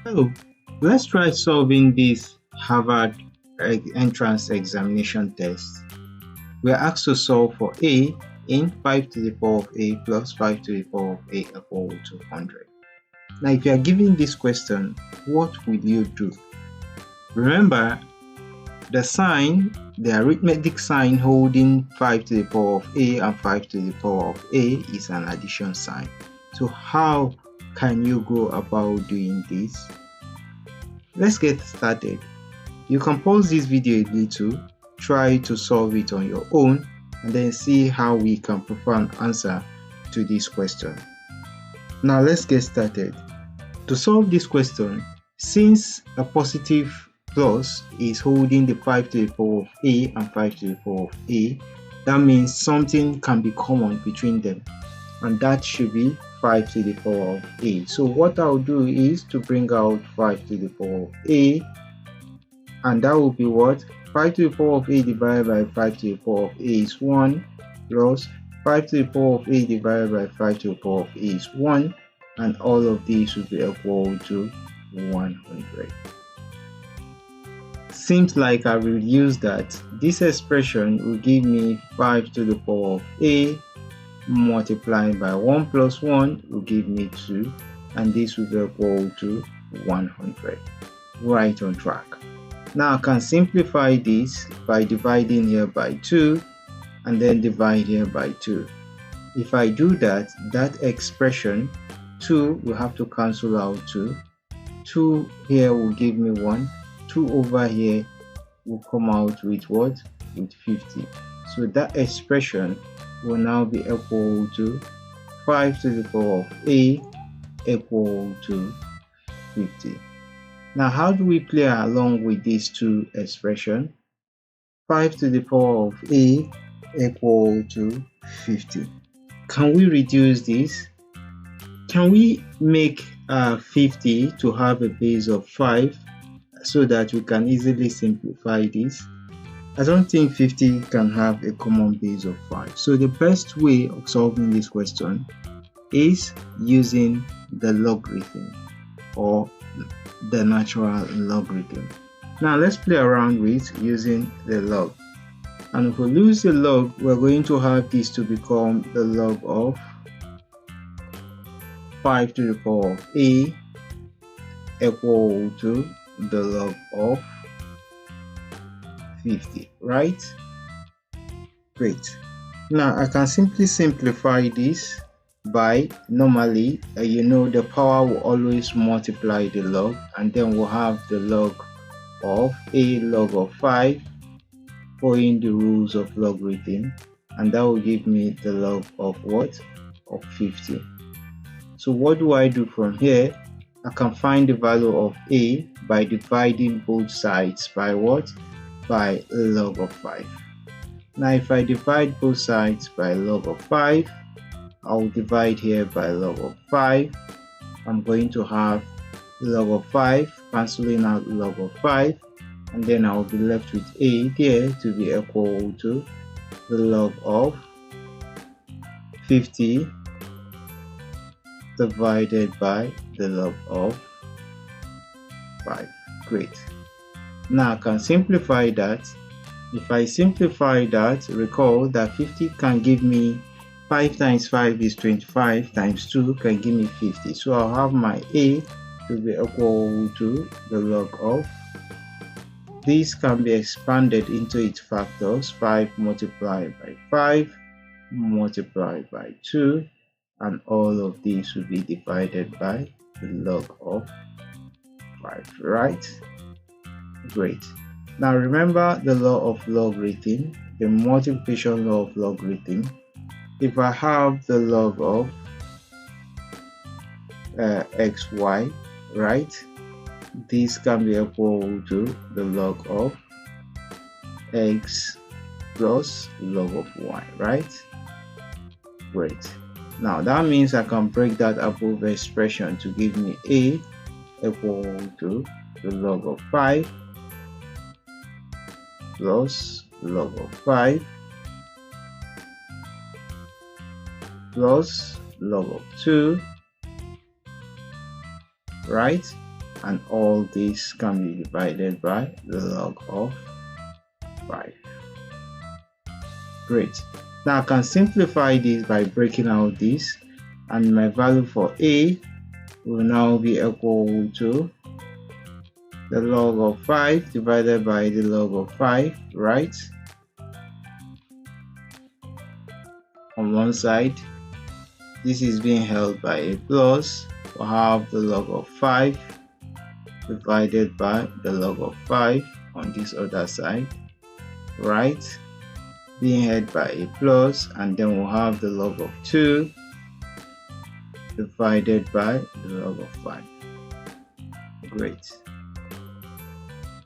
So let's try solving this Harvard entrance examination test. We are asked to solve for a in 5 to the power of a plus 5 to the power of a equal to 100. Now, if you are given this question, what will you do? Remember, the sign, the arithmetic sign holding 5 to the power of a and 5 to the power of a is an addition sign. So how can you go about doing this? Let's get started. You can pause this video a little, try to solve it on your own, and then see how we can prepare an answer to this question. Now let's get started. To solve this question, since a positive plus is holding the 5 to the power of a and 5 to the power of a, that means something can be common between them, and that should be 5 to the power of a. So what I'll do is to bring out 5 to the power of a, and that will be what? 5 to the power of a divided by 5 to the power of a is 1, plus 5 to the power of a divided by 5 to the power of a is 1, and all of these will be equal to 100. Seems like I will use that. This expression will give me 5 to the power of a multiplied by 1 plus 1 will give me 2, and this will be equal to 100. Right on track. Now I can simplify this by dividing here by 2 and then divide here by 2. If I do that, that expression 2 will have to cancel out 2. 2 here will give me 1. 2 over here will come out with what? With 50. So that expression will now be equal to 5 to the power of a equal to 50. Now, how do we play along with these two expressions? 5 to the power of a equal to 50. Can we reduce this? Can we make 50 to have a base of 5 so that we can easily simplify this? I don't think 50 can have a common base of 5. So the best way of solving this question is using the logarithm or the natural logarithm. Now let's play around with using the log. And if we lose the log, we're going to have this to become the log of 5 to the power of a equal to the log of 50, right? Great. Now I can simply simplify this by normally, the power will always multiply the log, and then we'll have the log of a log of 5 following the rules of logarithm, and that will give me the log of what? Of 50. So what do I do from here? I can find the value of a by dividing both sides by what? By log of 5. Now if I divide both sides by log of 5, I'll divide here by log of 5. I'm going to have log of 5 cancelling out log of 5, and then I'll be left with a here to be equal to the log of 50 divided by the log of 5. Great. Now I can simplify that. If I simplify that, recall that 50 can give me 5 times 5 is 25 times 2 can give me 50. So I'll have my a to be equal to the log of. This can be expanded into its factors. 5 multiplied by 5 multiplied by 2, and all of these will be divided by the log of 5, right? Great. Now remember the law of logarithm, the multiplication law of logarithm. If I have the log of xy, right, this can be equal to the log of x plus log of y, right? Great. Now that means I can break that above expression to give me a equal to the log of 5 plus log of 5 plus log of 2, right? and all this can be divided by the log of 5. Great. Now I can simplify this by breaking out this, and my value for a will now be equal to the log of 5 divided by the log of 5, right? On one side, this is being held by a plus. We'll have the log of 5 divided by the log of 5 on this other side, right? Being held by a plus, and then we'll have the log of 2 divided by the log of 5. Great.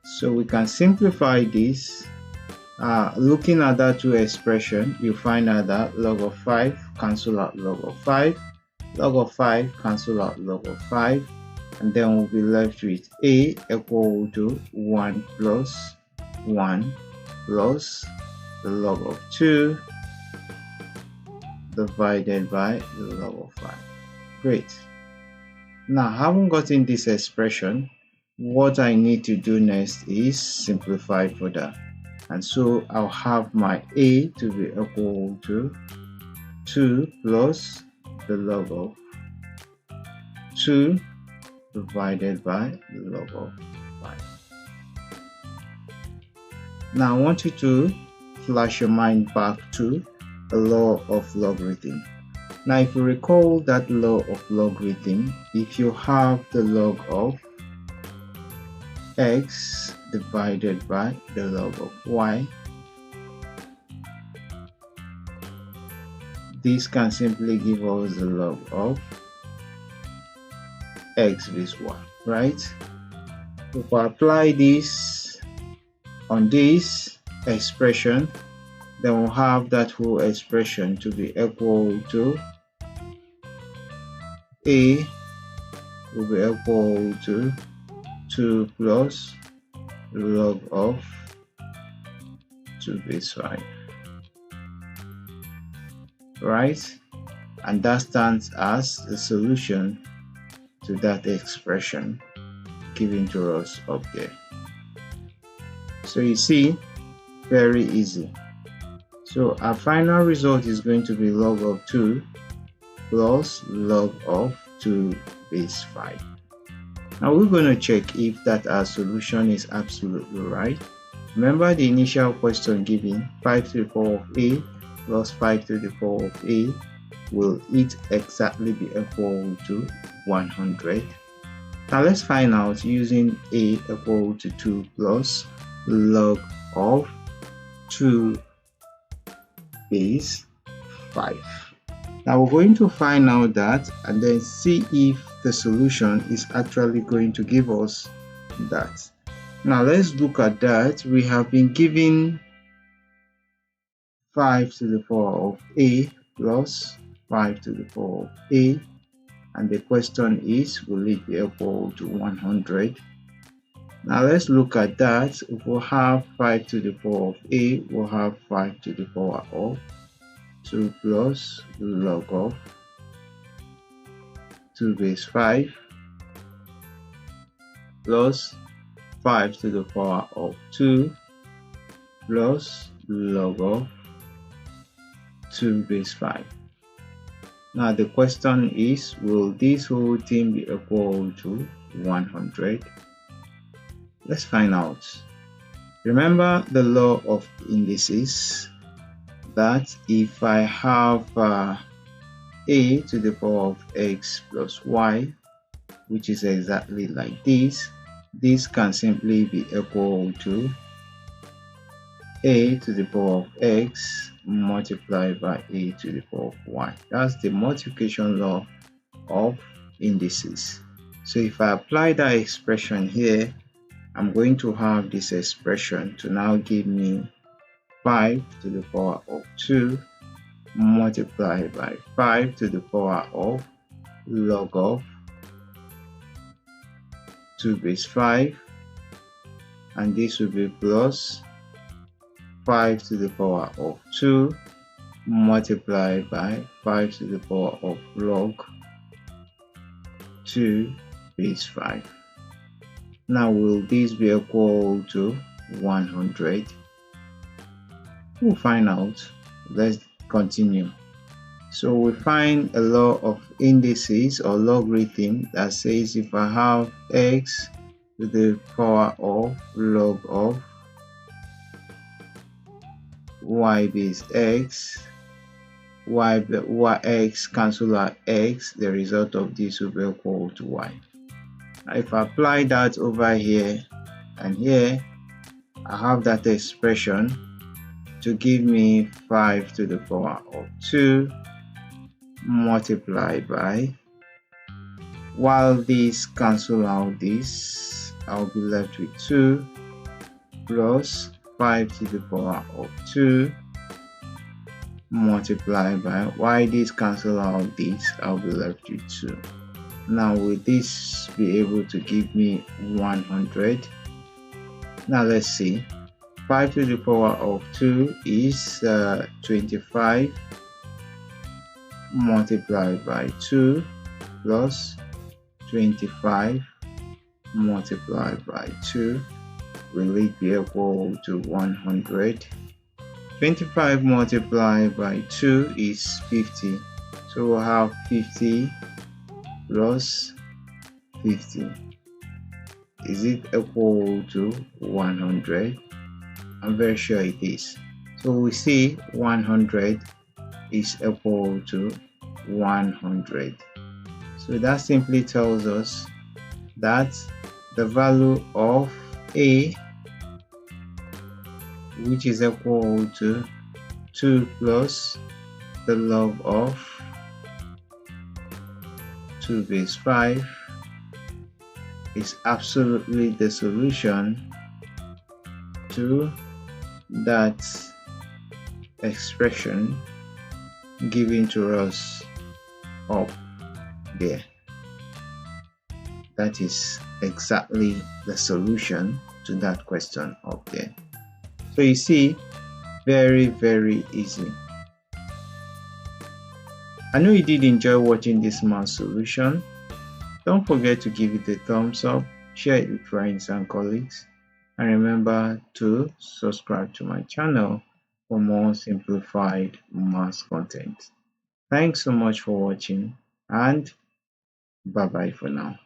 So we can simplify this. Looking at that two expression, you find out that log of 5 cancel out log of 5, log of 5 cancel out log of 5, and then we'll be left with a equal to 1 plus 1 plus the log of 2 divided by the log of 5. Great. Now, having gotten this expression, what I need to do next is simplify further. And so I'll have my a to be equal to 2 plus the log of 2 divided by the log of 5. Now I want you to flash your mind back to the law of logarithm. Now if you recall that law of logarithm, if you have the log of x divided by the log of y, this can simply give us the log of x base y, right? If I apply this on this expression, then we'll have that whole expression to be equal to a will be equal to 2 plus the log of 2 base 5, right? And that stands as the solution to that expression given to us up there. So you see, very easy. So our final result is going to be log of 2 plus log of 2 base 5. Now we're going to check if that our solution is absolutely right. Remember the initial question given, 5 to the power of a plus 5 to the power of a, will it exactly be equal to 100? Now let's find out using a equal to 2 plus log of 2 base 5. Now we're going to find out that and then see if the solution is actually going to give us that. Now let's look at that. We have been given 5 to the power of a plus 5 to the power of a, and the question is, will it be equal to 100? Now let's look at that. If we have 5 to the power of a, we'll have 5 to the power of 2 plus log of 2 base 5 plus 5 to the power of 2 plus log of 2 base 5. Now the question is, will this whole thing be equal to 100? Let's find out. Remember the law of indices, that if I have a to the power of x plus y, which is exactly like this, this can simply be equal to a to the power of x multiplied by a to the power of y. That's the multiplication law of indices. So if I apply that expression here, I'm going to have this expression to now give me 5 to the power of 2 multiplied by 5 to the power of log of 2 base 5, and this will be plus 5 to the power of 2 multiplied by 5 to the power of log 2 base 5. Now will this be equal to 100? We'll find out. Let's continue. So we find a law of indices or logarithm that says if I have x to the power of log of y base x, x cancel out x, the result of this will be equal to y. Now if I apply that over here and here, I have that expression to give me 5 to the power of 2 multiplied by, while this cancel out this, I'll be left with 2 plus 5 to the power of 2 multiplied by, while this cancel out this, I'll be left with 2. Now will this be able to give me 100? Now let's see. 5 to the power of 2 is 25 multiplied by 2 plus 25 multiplied by 2. Will it be equal to 100? 25 multiplied by 2 is 50. So we'll have 50 plus 50. Is it equal to 100? I'm very sure it is. So we see 100 is equal to 100. So that simply tells us that the value of a, which is equal to 2 plus the log of 2 base 5, is absolutely the solution to that expression given to us up there. That is exactly the solution to that question up there. So you see, very, very easy. I know you did enjoy watching this math solution. Don't forget to give it a thumbs up, share it with friends and colleagues, and remember to subscribe to my channel for more simplified math content. Thanks so much for watching, and bye bye for now.